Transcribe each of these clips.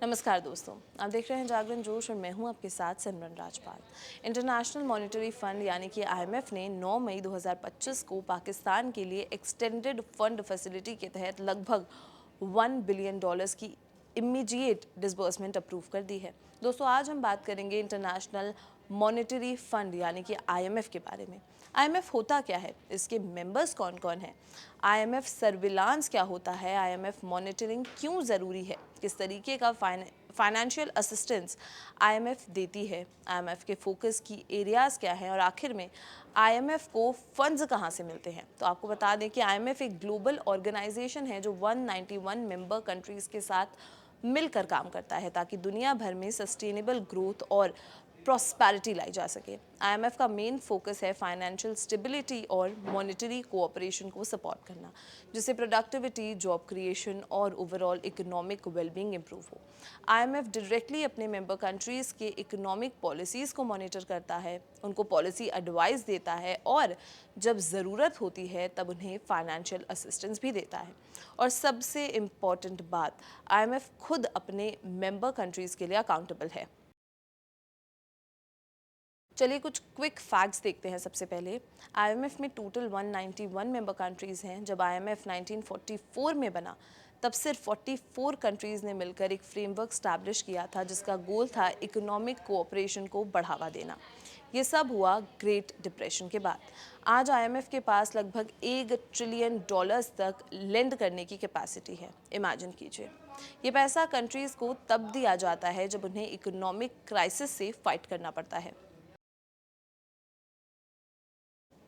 नमस्कार दोस्तों, आप देख रहे हैं जागरण जोश और मैं हूं आपके साथ सिमरन राजपाल। इंटरनेशनल मॉनेटरी फंड यानी कि आईएमएफ ने 9 मई 2025 को पाकिस्तान के लिए एक्सटेंडेड फंड फैसिलिटी के तहत लगभग $1 बिलियन की इमीडिएट डिसबर्समेंट अप्रूव कर दी है। दोस्तों, आज हम बात करेंगे इंटरनेशनल मॉनेटरी फंड यानी कि आईएमएफ के बारे में। आईएमएफ होता क्या है, इसके मेंबर्स कौन कौन हैं, आईएमएफ सर्विलांस क्या होता है, आईएमएफ मॉनिटरिंग क्यों ज़रूरी है, किस तरीके का फाइनेंशियल असिस्टेंस आईएमएफ देती है, आईएमएफ के फोकस की एरियाज़ क्या हैं और आखिर में आईएमएफ को फंड्स कहाँ से मिलते हैं। तो आपको बता दें कि आईएमएफ एक ग्लोबल ऑर्गेनाइजेशन है जो 191 मेंबर कंट्रीज़ के साथ मिलकर काम करता है ताकि दुनिया भर में सस्टेनेबल ग्रोथ और प्रॉस्पेरिटी लाई जा सके। आईएमएफ का मेन फोकस है फाइनेंशियल स्टेबिलिटी और मॉनेटरी कोऑपरेशन को सपोर्ट करना, जिससे प्रोडक्टिविटी, जॉब क्रिएशन और ओवरऑल इकोनॉमिक वेलबींग इंप्रूव हो। आईएमएफ डायरेक्टली अपने मेंबर कंट्रीज़ के इकोनॉमिक पॉलिसीज़ को मॉनिटर करता है, उनको पॉलिसी एडवाइस देता है और जब ज़रूरत होती है तब उन्हें फाइनेंशियल असिस्टेंस भी देता है। और सबसे इम्पॉर्टेंट बात, आईएमएफ खुद अपने मेंबर कंट्रीज़ के लिए अकाउंटेबल है। चलिए कुछ क्विक फैक्ट्स देखते हैं। सबसे पहले, आईएमएफ में टोटल 191 मेंबर कंट्रीज़ हैं। जब आईएमएफ 1944 में बना तब सिर्फ 44 कंट्रीज़ ने मिलकर एक फ्रेमवर्क स्टैब्लिश किया था जिसका गोल था इकोनॉमिक कोऑपरेशन को बढ़ावा देना। ये सब हुआ ग्रेट डिप्रेशन के बाद। आज आईएमएफ के पास लगभग $1 ट्रिलियन तक लेंड करने की कैपेसिटी है। इमेजिन कीजिए, ये पैसा कंट्रीज़ को तब दिया जाता है जब उन्हें इकोनॉमिक क्राइसिस से फाइट करना पड़ता है।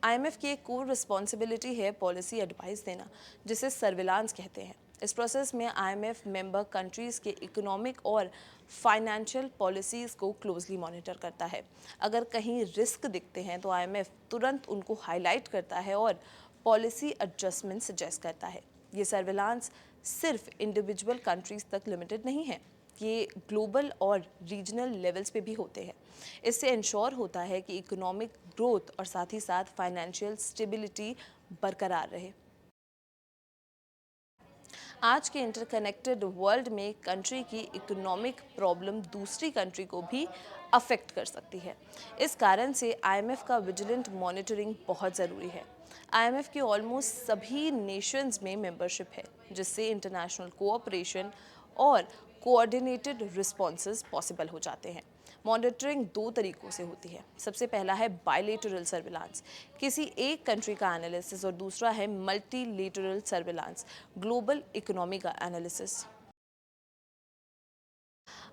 आईएमएफ की एक कोर रिस्पॉन्सिबिलिटी है पॉलिसी एडवाइस देना, जिसे सर्विलांस कहते हैं। इस प्रोसेस में आईएमएफ मेंबर कंट्रीज़ के इकोनॉमिक और फाइनेंशियल पॉलिसीज़ को क्लोजली मॉनिटर करता है। अगर कहीं रिस्क दिखते हैं तो आईएमएफ तुरंत उनको हाईलाइट करता है और पॉलिसी एडजस्टमेंट सजेस्ट करता है। ये सर्विलांस सिर्फ इंडिविजुअल कंट्रीज़ तक लिमिटेड नहीं है, ये ग्लोबल और रीजनल लेवल्स पे भी होते हैं। इससे इंश्योर होता है कि इकोनॉमिक ग्रोथ और साथ ही साथ फाइनेंशियल स्टेबिलिटी बरकरार रहे। आज के इंटरकनेक्टेड वर्ल्ड में कंट्री की इकोनॉमिक प्रॉब्लम दूसरी कंट्री को भी अफेक्ट कर सकती है। इस कारण से आईएमएफ का विजिलेंट मॉनिटरिंग बहुत ज़रूरी है। आईएमएफ की ऑलमोस्ट सभी नेशंस में मेंबरशिप है, जिससे इंटरनेशनल कोऑपरेशन और कोऑर्डिनेटेड रिस्पॉन्सेज पॉसिबल हो जाते हैं। मॉनिटरिंग दो तरीकों से होती है। सबसे पहला है बायलेटरल सर्विलांस, किसी एक कंट्री का एनालिसिस, और दूसरा है मल्टीलेटरल सर्विलांस, ग्लोबल इकोनॉमी का एनालिसिस।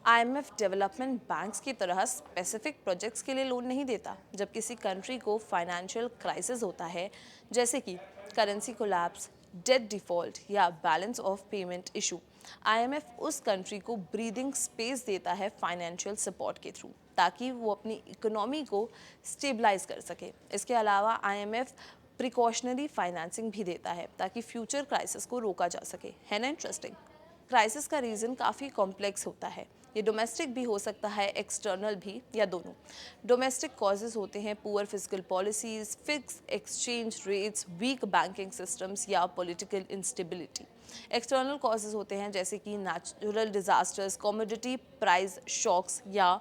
आईएमएफ डेवलपमेंट बैंक्स की तरह स्पेसिफिक प्रोजेक्ट्स के लिए लोन नहीं देता। जब किसी कंट्री को फाइनेंशियल क्राइसिस होता है, जैसे कि करेंसी कोलैप्स, डेट डिफॉल्ट या balance of payment issue, IMF उस कंट्री को ब्रीदिंग स्पेस देता है फाइनेंशियल सपोर्ट के थ्रू, ताकि वो अपनी इकोनॉमी को स्टेबलाइज कर सके। इसके अलावा आईएमएफ प्रिकॉशनरी फाइनेंसिंग भी देता है ताकि फ्यूचर क्राइसिस को रोका जा सके। है ना इंटरेस्टिंग? क्राइसिस का रीज़न काफ़ी कॉम्प्लेक्स होता है। ये डोमेस्टिक भी हो सकता है, एक्सटर्नल भी, या दोनों। डोमेस्टिक कॉजेज़ होते हैं poor physical policies, fix exchange rates, weak banking systems या पॉलिटिकल इंस्टेबिलिटी। एक्सटर्नल कॉजेज़ होते हैं जैसे कि natural disasters, commodity price shocks या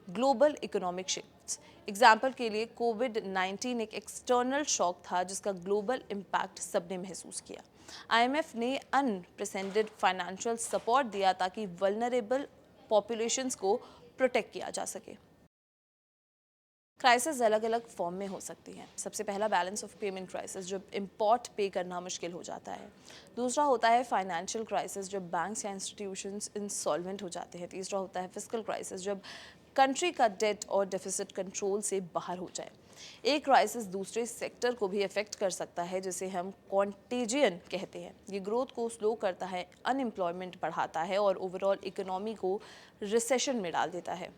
ग्लोबल इकोनॉमिक शिफ्ट्स। एग्जाम्पल के लिए कोविड-19 एक एक्सटर्नल शॉक था जिसका ग्लोबल इम्पैक्ट सबने महसूस किया। आईएमएफ ने अनप्रेसिडेंटेड फाइनेंशियल सपोर्ट दिया ताकि वल्नरेबल पॉपुलेशंस को प्रोटेक्ट किया जा सके। क्राइसिस अलग अलग फॉर्म में हो सकती हैं। सबसे पहला बैलेंस ऑफ पेमेंट क्राइसिस, जब इम्पोर्ट पे करना मुश्किल हो जाता है। दूसरा होता है फाइनेंशियल क्राइसिस, जब बैंक्स या इंस्टीट्यूशंस इंसॉल्वेंट हो जाते हैं। तीसरा होता है फिजिकल क्राइसिस, जब कंट्री का डेट और डेफिसिट कंट्रोल से बाहर हो जाए। एक क्राइसिस दूसरे सेक्टर को भी अफेक्ट कर सकता है, जिसे हम कॉन्टेजियन कहते हैं। ये ग्रोथ को स्लो करता है, अनएम्प्लॉयमेंट बढ़ाता है और ओवरऑल इकोनॉमी को रिसेशन में डाल देता है।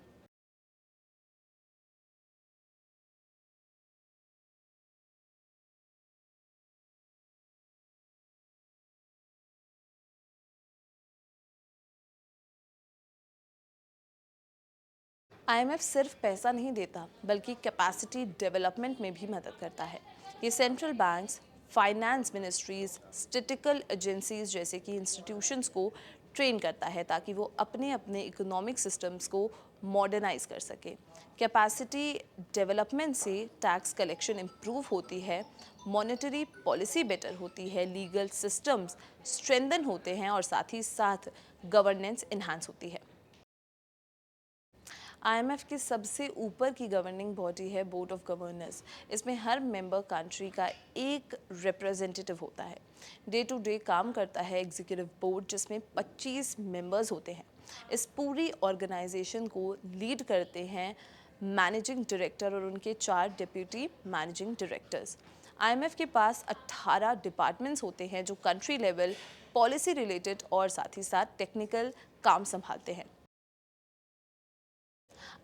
आईएमएफ सिर्फ पैसा नहीं देता बल्कि कैपेसिटी डेवलपमेंट में भी मदद करता है। ये central banks, finance ministries, statistical agencies जैसे कि इंस्टीट्यूशंस को ट्रेन करता है ताकि वो अपने अपने इकोनॉमिक सिस्टम्स को मॉडर्नाइज कर सके। कैपेसिटी डेवलपमेंट से टैक्स कलेक्शन इम्प्रूव होती है, मॉनेटरी पॉलिसी बेटर होती है, लीगल सिस्टम्स स्ट्रेंथन होते हैं और साथ ही साथ गवर्नेंस इन्हांस होती है। आईएमएफ की सबसे ऊपर की गवर्निंग बॉडी है बोर्ड ऑफ गवर्नर्स। इसमें हर मेंबर कंट्री का एक रिप्रेजेंटेटिव होता है। डे टू डे काम करता है एग्जीक्यूटिव बोर्ड, जिसमें 25 मेंबर्स होते हैं। इस पूरी ऑर्गेनाइजेशन को लीड करते हैं मैनेजिंग डायरेक्टर और उनके 4 डिप्यूटी मैनेजिंग डायरेक्टर्स। आईएमएफ के पास 18 डिपार्टमेंट्स होते हैं जो कंट्री लेवल पॉलिसी रिलेटेड और साथ ही साथ टेक्निकल काम संभालते हैं।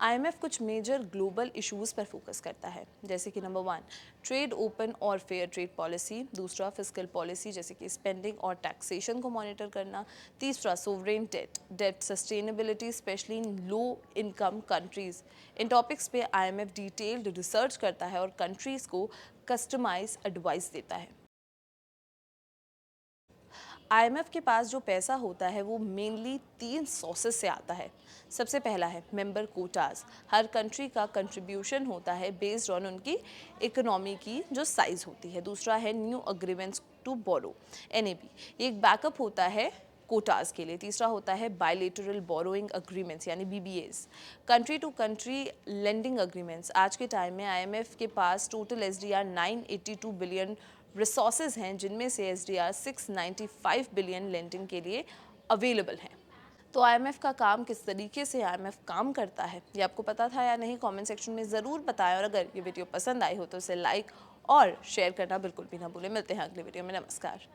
आईएमएफ कुछ मेजर ग्लोबल इश्यूज पर फोकस करता है, जैसे कि नंबर 1 ट्रेड ओपन और फेयर ट्रेड पॉलिसी, दूसरा फिस्कल पॉलिसी जैसे कि स्पेंडिंग और टैक्सेशन को मॉनिटर करना, तीसरा sovereign debt sustainability specially in low income countries. इन टॉपिक्स पे आईएमएफ डिटेल्ड रिसर्च करता है और कंट्रीज को कस्टमाइज एडवाइस देता है। आईएमएफ के पास जो पैसा होता है वो मेनली 3 सोर्सेस से आता है। सबसे पहला है मेंबर कोटास। हर कंट्री का कंट्रीब्यूशन होता है बेस्ड ऑन उनकी इकोनॉमी की जो साइज होती है। दूसरा है new agreements to borrow, NAB, ये एक बैकअप होता है कोटास के लिए। तीसरा होता है बायलेटरल बोरोइंग अग्रीमेंट्स यानी BBS, country to country lending agreements. आज के टाइम में आईएमएफ के पास टोटल एसडीआर 982 बिलियन रिसोर्सेज हैं, जिनमें से एसडीआर 695 बिलियन लेंडिंग के लिए अवेलेबल हैं। तो आईएमएफ का काम किस तरीके से आईएमएफ काम करता है, ये आपको पता था या नहीं, कमेंट सेक्शन में ज़रूर बताएं। और अगर ये वीडियो पसंद आई हो तो इसे लाइक और शेयर करना बिल्कुल भी ना भूलें। मिलते हैं अगले वीडियो में। नमस्कार।